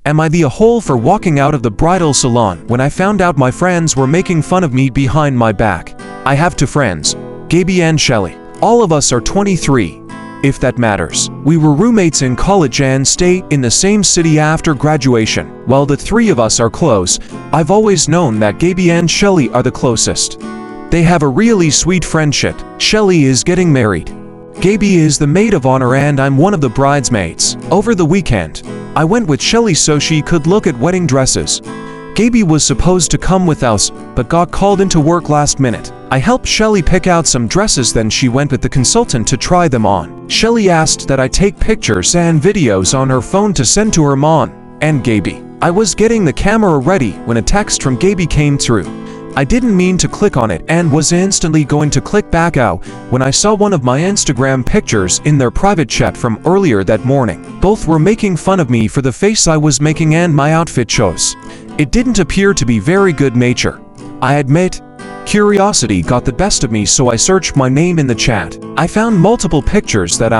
Am I the a-hole for walking out of the bridal salon when I found out my friends were making fun of me behind my back? I have two friends, Gaby and Shelly. All of us are 23, if that matters. We were roommates in college and stayed in the same city after graduation. While the three of us are close, I've always known that Gaby and Shelly are the closest. They have a really sweet friendship. Shelly is getting married. Gaby is the maid of honor and I'm one of the bridesmaids. Over the weekend, I went with Shelly so she could look at wedding dresses. Gaby was supposed to come with us, but got called into work last minute. I helped Shelly pick out some dresses, then she went with the consultant to try them on. Shelly asked that I take pictures and videos on her phone to send to her mom and Gaby. I was getting the camera ready when a text from Gaby came through. I didn't mean to click on it and was instantly going to click back out when I saw one of my Instagram pictures in their private chat from earlier that morning. Both were making fun of me for the face I was making and my outfit choice. It didn't appear to be very good nature. I admit, curiosity got the best of me, so I searched my name in the chat. I found multiple pictures that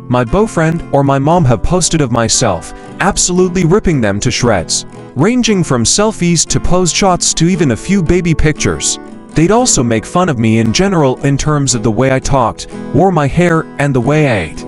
my boyfriend or my mom have posted of myself, absolutely ripping them to shreds. Ranging from selfies to pose shots to even a few baby pictures. They'd also make fun of me in general in terms of the way I talked, wore my hair, and the way I ate.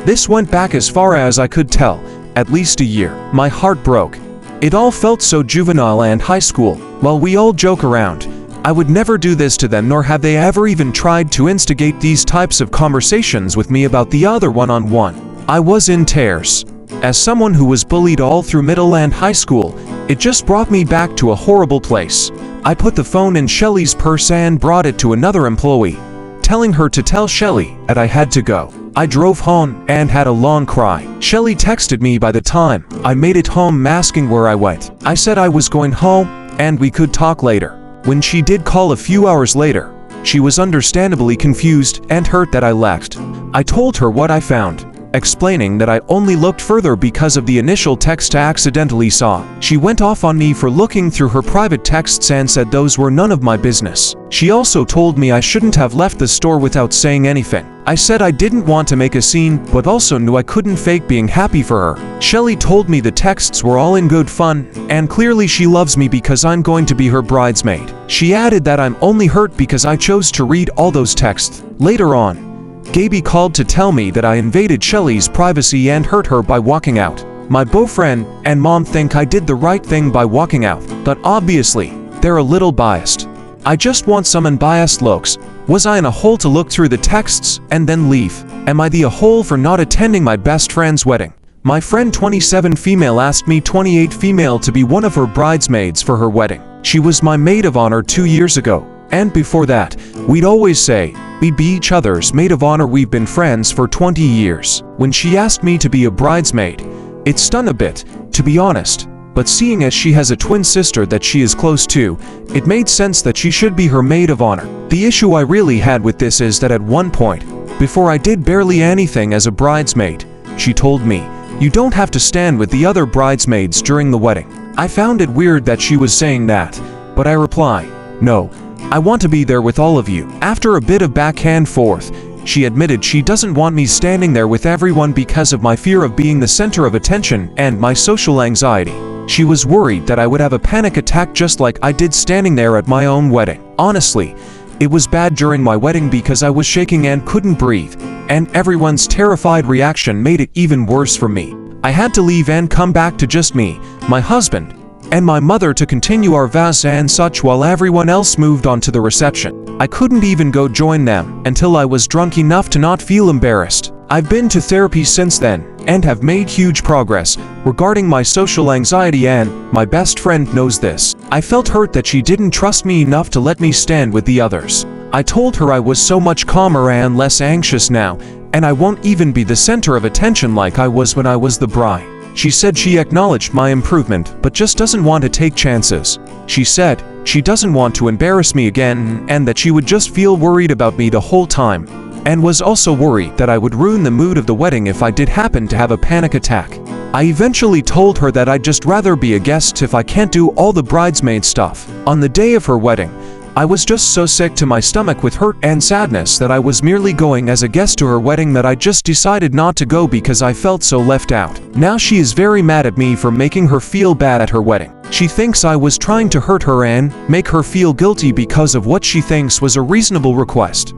This went back as far as I could tell, at least a year. My heart broke. It all felt so juvenile and high school. While we all joke around, I would never do this to them, nor have they ever even tried to instigate these types of conversations with me about the other one-on-one. I was in tears. As someone who was bullied all through middle and high school, it just brought me back to a horrible place. I put the phone in Shelly's purse and brought it to another employee, telling her to tell Shelly that I had to go. I drove home and had a long cry. Shelly texted me by the time I made it home asking where I went. I said I was going home and we could talk later. When she did call a few hours later, she was understandably confused and hurt that I left. I told her what I found, explaining that I only looked further because of the initial text I accidentally saw. She went off on me for looking through her private texts and said those were none of my business. She also told me I shouldn't have left the store without saying anything. I said I didn't want to make a scene, but also knew I couldn't fake being happy for her. Shelly told me the texts were all in good fun, and clearly she loves me because I'm going to be her bridesmaid. She added that I'm only hurt because I chose to read all those texts. Later on, Gaby called to tell me that I invaded Shelly's privacy and hurt her by walking out. My boyfriend and mom think I did the right thing by walking out, but obviously, they're a little biased. I just want some unbiased looks. Was I in a hole to look through the texts and then leave? Am I the a-hole for not attending my best friend's wedding? My friend 27 female asked me 28 female to be one of her bridesmaids for her wedding. She was my maid of honor 2 years ago, and before that, we'd always say we'd be each other's maid of honor. We've been friends for 20 years. When she asked me to be a bridesmaid, it stung a bit, to be honest. But seeing as she has a twin sister that she is close to, it made sense that she should be her maid of honor. The issue I really had with this is that at one point, before I did barely anything as a bridesmaid, she told me, "You don't have to stand with the other bridesmaids during the wedding." I found it weird that she was saying that, but I reply, "No, I want to be there with all of you." After a bit of back and forth, she admitted she doesn't want me standing there with everyone because of my fear of being the center of attention and my social anxiety. She was worried that I would have a panic attack just like I did standing there at my own wedding. Honestly, it was bad during my wedding because I was shaking and couldn't breathe, and everyone's terrified reaction made it even worse for me. I had to leave and come back to just me, my husband, and my mother to continue our vows and such while everyone else moved on to the reception. I couldn't even go join them until I was drunk enough to not feel embarrassed. I've been to therapy since then and have made huge progress regarding my social anxiety, and my best friend knows this. I felt hurt that she didn't trust me enough to let me stand with the others. I told her I was so much calmer and less anxious now, and I won't even be the center of attention like I was when I was the bride. She said she acknowledged my improvement but just doesn't want to take chances. She said she doesn't want to embarrass me again and that she would just feel worried about me the whole time, and was also worried that I would ruin the mood of the wedding if I did happen to have a panic attack. I eventually told her that I'd just rather be a guest if I can't do all the bridesmaid stuff. On the day of her wedding, I was just so sick to my stomach with hurt and sadness that I was merely going as a guest to her wedding that I just decided not to go because I felt so left out. Now she is very mad at me for making her feel bad at her wedding. She thinks I was trying to hurt her and make her feel guilty because of what she thinks was a reasonable request.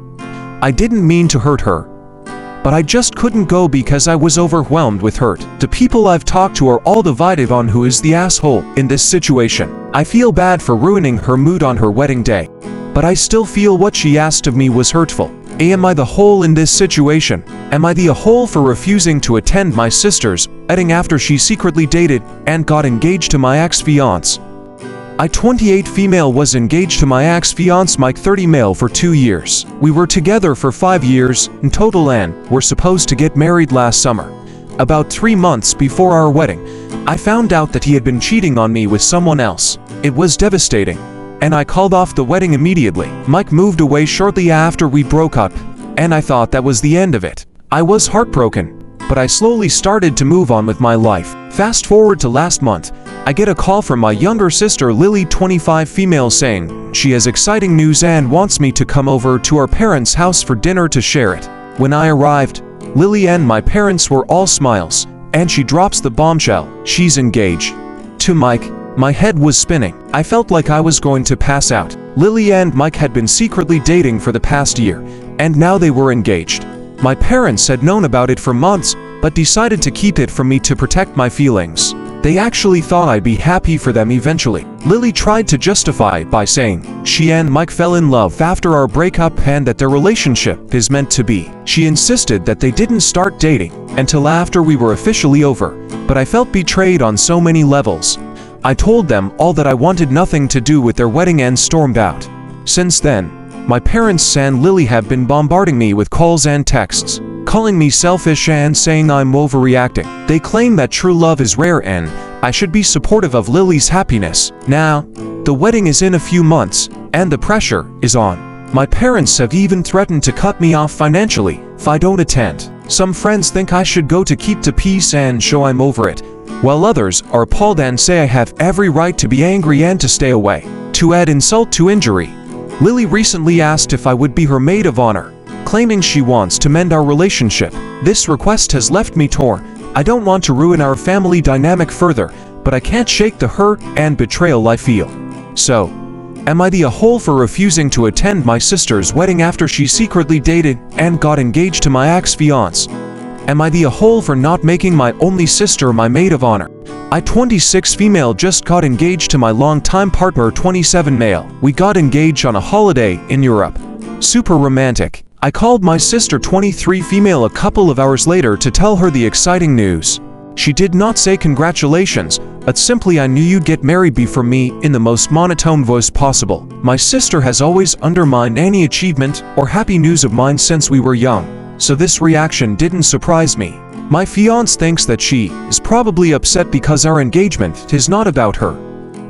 I didn't mean to hurt her, but I just couldn't go because I was overwhelmed with hurt. The people I've talked to are all divided on who is the asshole in this situation. I feel bad for ruining her mood on her wedding day, but I still feel what she asked of me was hurtful. Am I the hole in this situation? Am I the hole for refusing to attend my sister's wedding after she secretly dated and got engaged to my ex-fiancé? I, 28 female, was engaged to my ex-fiancé Mike, 30 male, for 2 years. We were together for 5 years in total and were supposed to get married last summer. About 3 months before our wedding, I found out that he had been cheating on me with someone else. It was devastating, and I called off the wedding immediately. Mike moved away shortly after we broke up, and I thought that was the end of it. I was heartbroken, but I slowly started to move on with my life. Fast forward to last month, I get a call from my younger sister Lily, 25 female, saying she has exciting news and wants me to come over to our parents' house for dinner to share it. When I arrived, Lily and my parents were all smiles, and she drops the bombshell: she's engaged to Mike. My head was spinning. I felt like I was going to pass out. Lily and Mike had been secretly dating for the past year, and now they were engaged. My parents had known about it for months, but decided to keep it from me to protect my feelings. They actually thought I'd be happy for them eventually. Lily tried to justify it by saying she and Mike fell in love after our breakup and that their relationship is meant to be. She insisted that they didn't start dating until after we were officially over, but I felt betrayed on so many levels. I told them all that I wanted nothing to do with their wedding and stormed out. Since then, my parents and Lily have been bombarding me with calls and texts, calling me selfish and saying I'm overreacting. They claim that true love is rare and I should be supportive of Lily's happiness. Now, the wedding is in a few months, and the pressure is on. My parents have even threatened to cut me off financially if I don't attend. Some friends think I should go to keep the peace and show I'm over it, while others are appalled and say I have every right to be angry and to stay away. To add insult to injury, Lily recently asked if I would be her maid of honor, claiming she wants to mend our relationship. This request has left me torn. I don't want to ruin our family dynamic further, but I can't shake the hurt and betrayal I feel. So, am I the a-hole for refusing to attend my sister's wedding after she secretly dated and got engaged to my ex-fiancé? Am I the a-hole for not making my only sister my maid of honor? I, 26 female, just got engaged to my longtime partner, 27 male. We got engaged on a holiday in Europe. Super romantic. I called my sister, 23 female, a couple of hours later to tell her the exciting news. She did not say congratulations, but simply I knew you'd get married before me in the most monotone voice possible. My sister has always undermined any achievement or happy news of mine since we were young, so this reaction didn't surprise me. My fiancé thinks that she is probably upset because our engagement is not about her,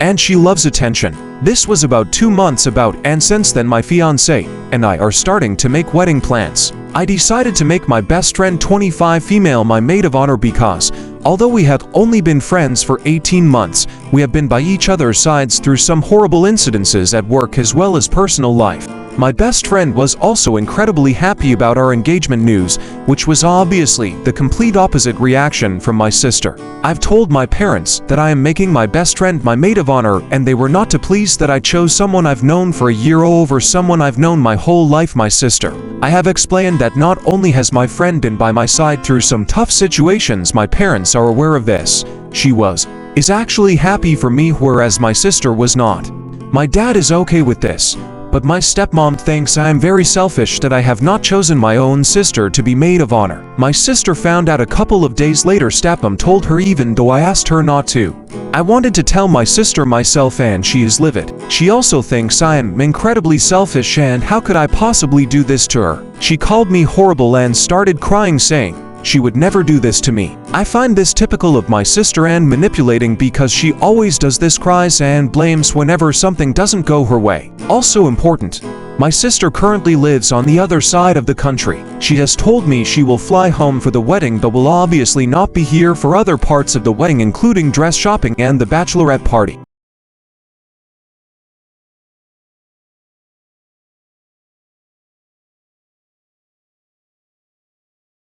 and she loves attention. This was about 2 months about, and since then my fiancé and I are starting to make wedding plans. I decided to make my best friend, 25 female, my maid of honor because, although we have only been friends for 18 months, we have been by each other's sides through some horrible incidences at work as well as personal life. My best friend was also incredibly happy about our engagement news, which was obviously the complete opposite reaction from my sister. I've told my parents that I am making my best friend my maid of honor, and they were not too pleased that I chose someone I've known for a year over someone I've known my whole life, my sister. I have explained that not only has my friend been by my side through some tough situations, my parents are aware of this. She is actually happy for me, whereas my sister was not. My dad is okay with this, but my stepmom thinks I am very selfish that I have not chosen my own sister to be maid of honor. My sister found out a couple of days later. Stepmom told her even though I asked her not to. I wanted to tell my sister myself and she is livid. She also thinks I am incredibly selfish and how could I possibly do this to her. She called me horrible and started crying, saying she would never do this to me. I find this typical of my sister and manipulating because she always does this, cries and blames whenever something doesn't go her way. Also important, my sister currently lives on the other side of the country. She has told me she will fly home for the wedding but will obviously not be here for other parts of the wedding, including dress shopping and the bachelorette party.